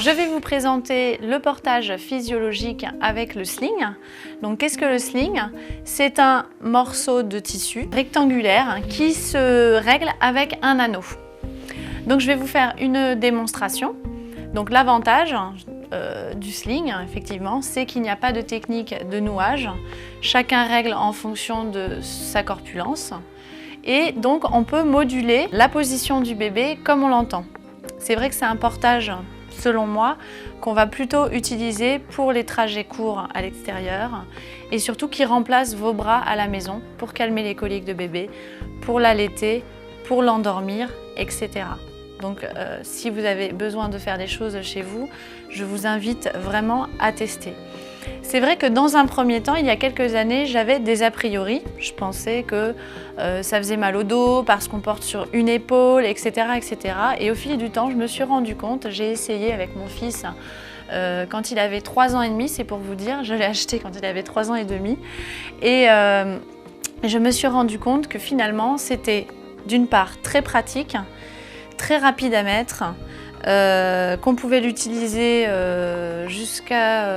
Je vais vous présenter le portage physiologique avec le sling. Donc qu'est-ce que le sling? C'est un morceau de tissu rectangulaire qui se règle avec un anneau. Donc je vais vous faire une démonstration. Donc l'avantage du sling, effectivement, c'est qu'il n'y a pas de technique de nouage. Chacun règle en fonction de sa corpulence. Et donc on peut moduler la position du bébé comme on l'entend. C'est vrai que c'est un portage, selon moi, qu'on va plutôt utiliser pour les trajets courts à l'extérieur et surtout qui remplace vos bras à la maison pour calmer les coliques de bébé, pour l'allaiter, pour l'endormir, etc. Donc si vous avez besoin de faire des choses chez vous, je vous invite vraiment à tester. C'est vrai que dans un premier temps, il y a quelques années, j'avais des a priori. Je pensais que ça faisait mal au dos parce qu'on porte sur une épaule, etc., etc. Et au fil du temps, je me suis rendu compte, j'ai essayé avec mon fils quand il avait 3 ans et demi, c'est pour vous dire, je l'ai acheté quand il avait 3 ans et demi. Et je me suis rendu compte que finalement, c'était d'une part très pratique, très rapide à mettre, qu'on pouvait l'utiliser jusqu'à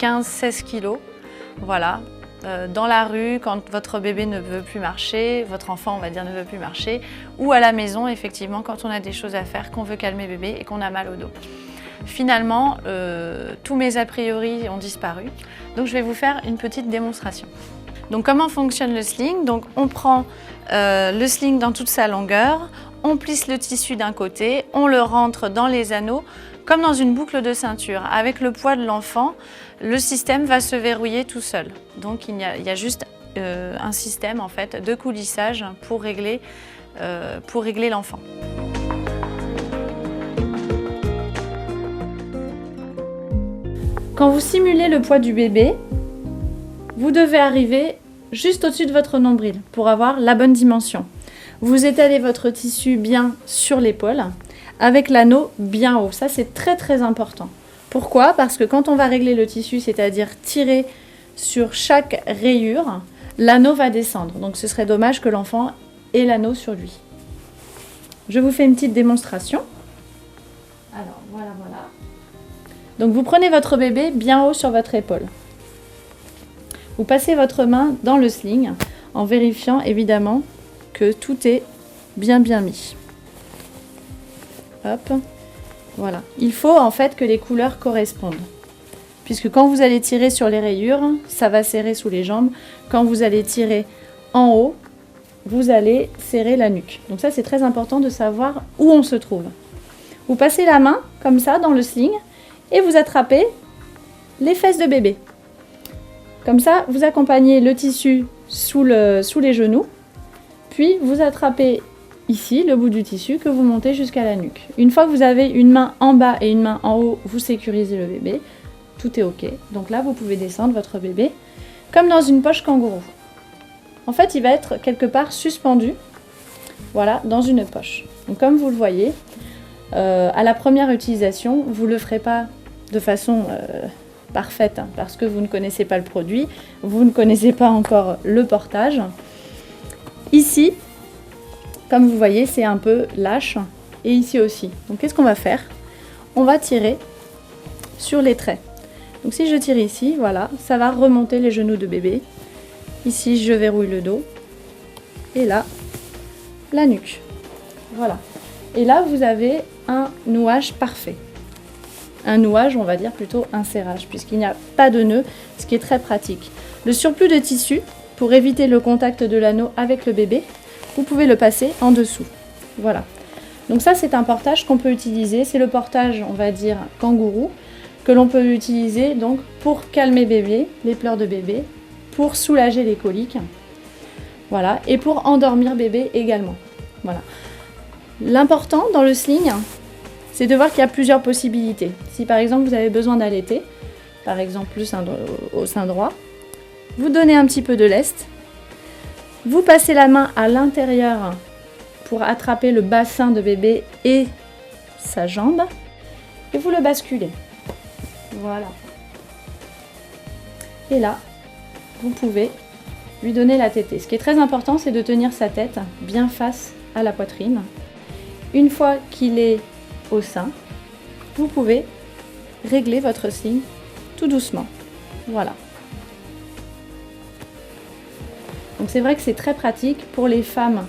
15-16 kg, voilà, dans la rue quand votre bébé ne veut plus marcher, votre enfant on va dire ne veut plus marcher, ou à la maison effectivement quand on a des choses à faire, qu'on veut calmer bébé et qu'on a mal au dos. Finalement, tous mes a priori ont disparu, donc je vais vous faire une petite démonstration. Donc comment fonctionne le sling? Donc on prend le sling dans toute sa longueur, on plisse le tissu d'un côté, on le rentre dans les anneaux comme dans une boucle de ceinture. Avec le poids de l'enfant, le système va se verrouiller tout seul. Donc il y a juste un système en fait de coulissage pour régler l'enfant. Quand vous simulez le poids du bébé, vous devez arriver juste au-dessus de votre nombril pour avoir la bonne dimension. Vous étalez votre tissu bien sur l'épaule avec l'anneau bien haut. Ça, c'est très très important. Pourquoi? Parce que quand on va régler le tissu, c'est-à-dire tirer sur chaque rayure, l'anneau va descendre. Donc ce serait dommage que l'enfant ait l'anneau sur lui. Je vous fais une petite démonstration. Alors voilà. Donc vous prenez votre bébé bien haut sur votre épaule. Vous passez votre main dans le sling en vérifiant évidemment que tout est bien mis. Hop, voilà. Il faut en fait que les couleurs correspondent. Puisque quand vous allez tirer sur les rayures, ça va serrer sous les jambes. Quand vous allez tirer en haut, vous allez serrer la nuque. Donc ça, c'est très important de savoir où on se trouve. Vous passez la main comme ça dans le sling et vous attrapez les fesses de bébé. Comme ça, vous accompagnez le tissu sous les genoux, puis vous attrapez ici le bout du tissu que vous montez jusqu'à la nuque. Une fois que vous avez une main en bas et une main en haut, vous sécurisez le bébé, tout est ok. Donc là, vous pouvez descendre votre bébé comme dans une poche kangourou. En fait, il va être quelque part suspendu, voilà, dans une poche. Donc comme vous le voyez, à la première utilisation, vous ne le ferez pas de façon parfaite, hein, parce que vous ne connaissez pas le produit, vous ne connaissez pas encore le portage. Ici, comme vous voyez, c'est un peu lâche, et ici aussi. Donc qu'est-ce qu'on va faire? On va tirer sur les traits. Donc si je tire ici, voilà, ça va remonter les genoux de bébé. Ici, je verrouille le dos, et là, la nuque. Voilà. Et là, vous avez un nouage parfait. Un nouage, on va dire plutôt un serrage, puisqu'il n'y a pas de nœud, ce qui est très pratique. Le surplus de tissu, pour éviter le contact de l'anneau avec le bébé, vous pouvez le passer en dessous. Voilà. Donc ça, c'est un portage qu'on peut utiliser. C'est le portage, on va dire, kangourou, que l'on peut utiliser donc pour calmer bébé, les pleurs de bébé, pour soulager les coliques, voilà, et pour endormir bébé également. Voilà. L'important dans le sling, c'est de voir qu'il y a plusieurs possibilités. Si par exemple vous avez besoin d'allaiter, par exemple au sein droit, vous donnez un petit peu de lest, vous passez la main à l'intérieur pour attraper le bassin de bébé et sa jambe, et vous le basculez. Voilà. Et là, vous pouvez lui donner la tétée. Ce qui est très important, c'est de tenir sa tête bien face à la poitrine. Une fois qu'il est au sein, vous pouvez régler votre sling tout doucement. Voilà. Donc c'est vrai que c'est très pratique pour les femmes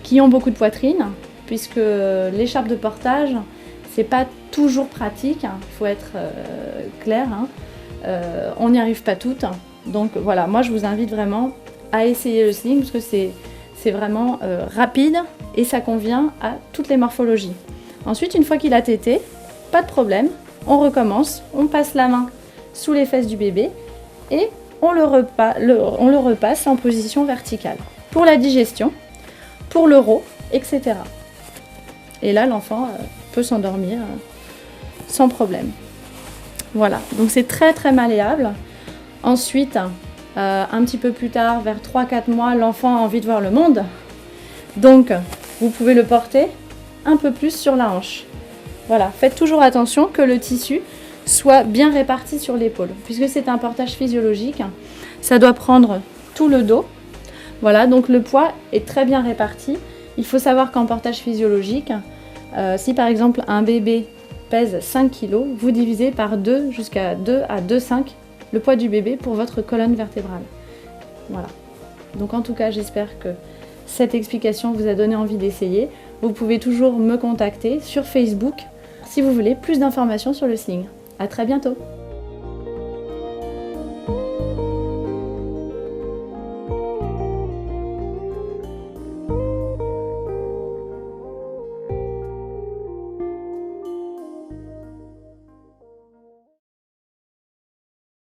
qui ont beaucoup de poitrine, puisque l'écharpe de portage, c'est pas toujours pratique, il faut être clair, on n'y arrive pas toutes. Donc voilà, moi je vous invite vraiment à essayer le sling, parce que c'est vraiment rapide et ça convient à toutes les morphologies. Ensuite, une fois qu'il a tété, pas de problème, on recommence, on passe la main sous les fesses du bébé et on le repasse en position verticale. Pour la digestion, pour l'euro, etc. Et là, l'enfant peut s'endormir sans problème. Voilà, donc c'est très très malléable. Ensuite, un petit peu plus tard, vers 3-4 mois, l'enfant a envie de voir le monde. Donc, vous pouvez le porter un peu plus sur la hanche. Voilà, faites toujours attention que le tissu soit bien réparti sur l'épaule. Puisque c'est un portage physiologique, ça doit prendre tout le dos. Voilà, donc le poids est très bien réparti. Il faut savoir qu'en portage physiologique, si par exemple un bébé pèse 5 kg, vous divisez par 2 jusqu'à 2 à 2,5 le poids du bébé pour votre colonne vertébrale. Voilà. Donc en tout cas, j'espère que cette explication vous a donné envie d'essayer. Vous pouvez toujours me contacter sur Facebook si vous voulez plus d'informations sur le sling. À très bientôt!